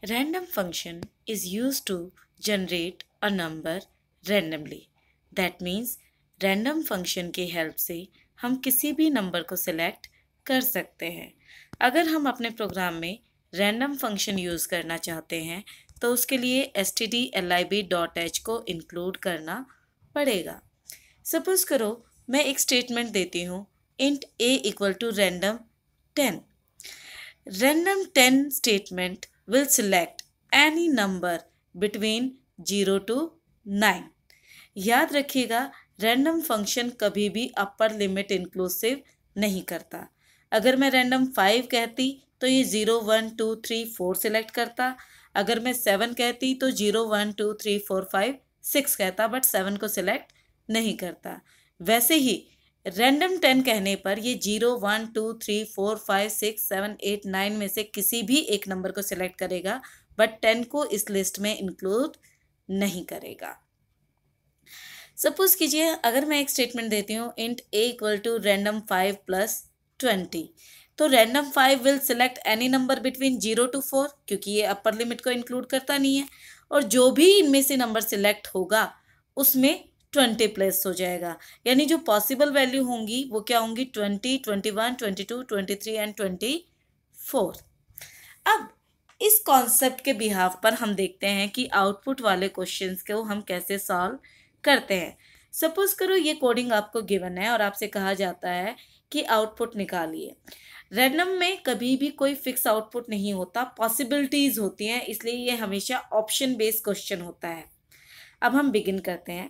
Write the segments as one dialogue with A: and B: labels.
A: Random function is used to generate a number randomly. That means random function की help से हम किसी भी नंबर को सिलेक्ट कर सकते हैं। अगर हम अपने प्रोग्राम में रैंडम फंक्शन यूज़ करना चाहते हैं तो उसके लिए stdlib.h को इंक्लूड करना पड़ेगा। सपोज करो मैं एक स्टेटमेंट देती हूँ int a equal to random 10। Random 10 statement will select any number between 0 to 9। याद रखिएगा रैंडम फंक्शन कभी भी अपर लिमिट इंक्लूसिव नहीं करता। अगर मैं रैंडम 5 कहती तो ये 0 1 2 3 4 सिलेक्ट करता। अगर मैं 7 कहती तो 0 1 2 3 4 5 6 कहता, बट 7 को सिलेक्ट नहीं करता। वैसे ही रैंडम 10 कहने पर ये 0 1 2 3 4 5 6 7 8 9 में से किसी भी एक नंबर को सिलेक्ट करेगा, बट 10 को इस लिस्ट में इंक्लूड नहीं करेगा। सपोज कीजिए अगर मैं एक स्टेटमेंट देती हूँ int a equal to random 5 plus 20, तो random 5 will select any number between 0 to 4 क्योंकि ये अपर लिमिट को इंक्लूड करता नहीं है, और जो भी इनमें से नंबर सिलेक्ट होगा उसमें 20 प्लेस हो जाएगा। यानी जो पॉसिबल वैल्यू होंगी वो क्या होंगी 20, 21, 22, 23 एंड 24। अब इस कॉन्सेप्ट के बिहाफ पर हम देखते हैं कि आउटपुट वाले क्वेश्चंस को हम कैसे सॉल्व करते हैं। सपोज करो ये कोडिंग आपको गिवन है और आपसे कहा जाता है कि आउटपुट निकालिए। रैंडम में कभी भी कोई फिक्स आउटपुट नहीं होता, पॉसिबिलिटीज होती हैं, इसलिए ये हमेशा ऑप्शन बेस्ड क्वेश्चन होता है। अब हम बिगिन करते हैं।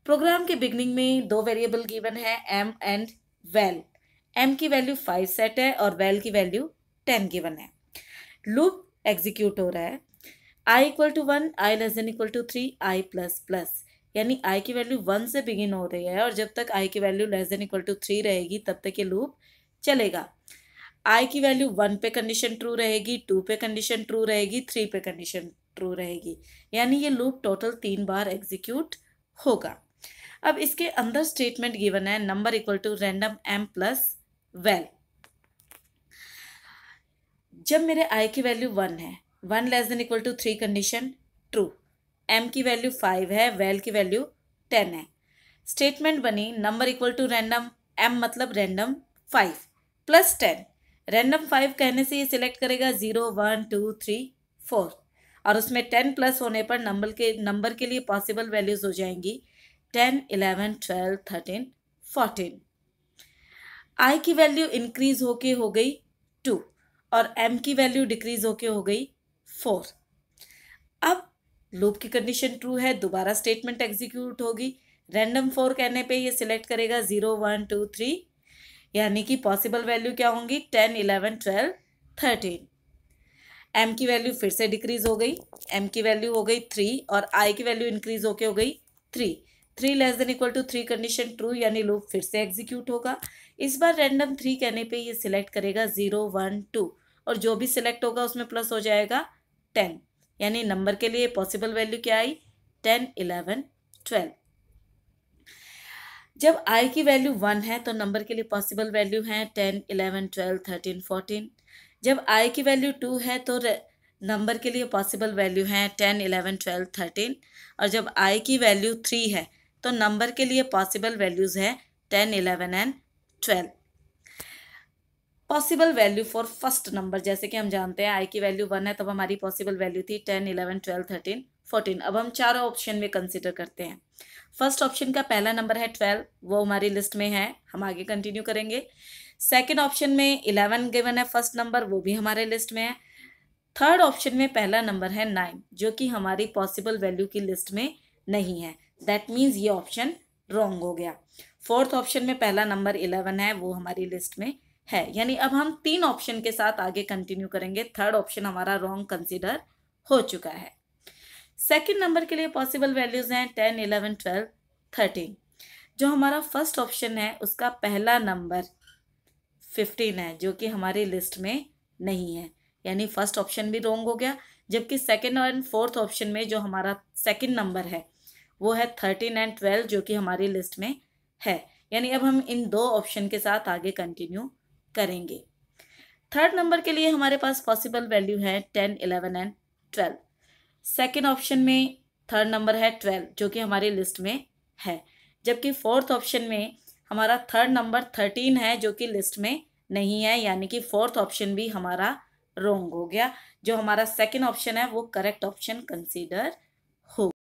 A: प्रोग्राम के बिगनिंग में दो वेरिएबल गिवन है m एंड वैल। m की वैल्यू 5 सेट है और वैल की वैल्यू 10 गिवन है। लूप एग्जीक्यूट हो रहा है i equal to 1, i less than equal to 3, i plus plus, यानी i की वैल्यू 1 से बिगिन हो रही है और जब तक i की value less than equal to 3 रहेगी तब तक ये लूप चलेगा। i की वैल्यू 1 पे कंडीशन ट्रू रहेगी, 2 पे कंडीशन ट्रू रहेगी, 3 पे कंडीशन ट्रू रहेगी, यानी ये लूप टोटल 3 बार एग्जीक्यूट होगा। अब इसके अंदर स्टेटमेंट गिवन है number equal to random m plus val. जब मेरे i की वैल्यू 1 है, 1 less than equal to 3 condition true, m की वैल्यू 5 है, वैल की वैल्यू 10 है। स्टेटमेंट बनी number equal to random m मतलब रैंडम 5 प्लस 10। रैंडम 5 कहने से ये सिलेक्ट करेगा 0 1 2 3 4 और उसमें 10 प्लस होने पर नंबर के लिए पॉसिबल वैल्यूज हो जाएंगी 10 11 12 13 14। i की वैल्यू इंक्रीज होके हो गई 2 और m की वैल्यू डिक्रीज होके हो गई 4। अब लूप की कंडीशन ट्रू है, दोबारा स्टेटमेंट एग्जीक्यूट होगी। रैंडम 4 कहने पे ये सिलेक्ट करेगा 0 1 2 3, यानी कि पॉसिबल वैल्यू क्या होंगी 10 11 12 13। m की वैल्यू फिर से डिक्रीज हो गई, m की वैल्यू हो गई 3 और i की वैल्यू इंक्रीज होके हो गई 3। 3 less than equal to 3 condition true, यानी लूप फिर से एग्जीक्यूट होगा। इस बार रैंडम 3 कहने पे ये सिलेक्ट करेगा 0 1 2 और जो भी सिलेक्ट होगा उसमें प्लस हो जाएगा 10, यानी नंबर के लिए पॉसिबल वैल्यू क्या आई 10 11 12। जब i की वैल्यू 1 है तो नंबर के लिए पॉसिबल वैल्यू है 10 11 12 13 14। जब i की वैल्यू 2 है तो नंबर के लिए पॉसिबल वैल्यू है 10 11 12 13 और जब i की वैल्यू 3 है तो नंबर के लिए पॉसिबल वैल्यूज है 10 11 and 12। Possible value for first number, जैसे कि हम जानते हैं i की वैल्यू 1 है तब हमारी पॉसिबल वैल्यू थी 10 11 12 13 14। अब हम चारों ऑप्शन में कंसिडर करते हैं। फर्स्ट ऑप्शन का पहला नंबर है 12, वो हमारी लिस्ट में है, हम आगे कंटिन्यू करेंगे। सेकेंड ऑप्शन में 11 गिवन है फर्स्ट नंबर, वो भी हमारे लिस्ट में है। थर्ड ऑप्शन में पहला नंबर है 9 जो कि हमारी पॉसिबल वैल्यू की लिस्ट में नहीं है, दैट मीन्स ये ऑप्शन रॉन्ग हो गया। फोर्थ ऑप्शन में पहला नंबर 11 है, वो हमारी लिस्ट में है, यानी अब हम 3 ऑप्शन के साथ आगे कंटिन्यू करेंगे। थर्ड ऑप्शन हमारा रॉन्ग कंसिडर हो चुका है। सेकंड नंबर के लिए पॉसिबल वैल्यूज हैं 10 11 12 13। जो हमारा फर्स्ट ऑप्शन है उसका पहला नंबर 15 है जो कि हमारी लिस्ट में नहीं है, यानी फर्स्ट ऑप्शन भी रॉन्ग हो गया। जबकि सेकंड और फोर्थ ऑप्शन में जो हमारा सेकंड नंबर है वो है 13 एंड 12 जो कि हमारी लिस्ट में है, यानी अब हम इन दो ऑप्शन के साथ आगे कंटिन्यू करेंगे। थर्ड नंबर के लिए हमारे पास पॉसिबल वैल्यू है 10 11 एंड 12। सेकेंड ऑप्शन में थर्ड नंबर है 12 जो कि हमारी लिस्ट में है, जबकि फोर्थ ऑप्शन में हमारा थर्ड नंबर 13 है जो कि लिस्ट में नहीं है, यानी कि फोर्थ ऑप्शन भी हमारा रॉन्ग हो गया। जो हमारा सेकेंड ऑप्शन है वो करेक्ट ऑप्शन कंसीडर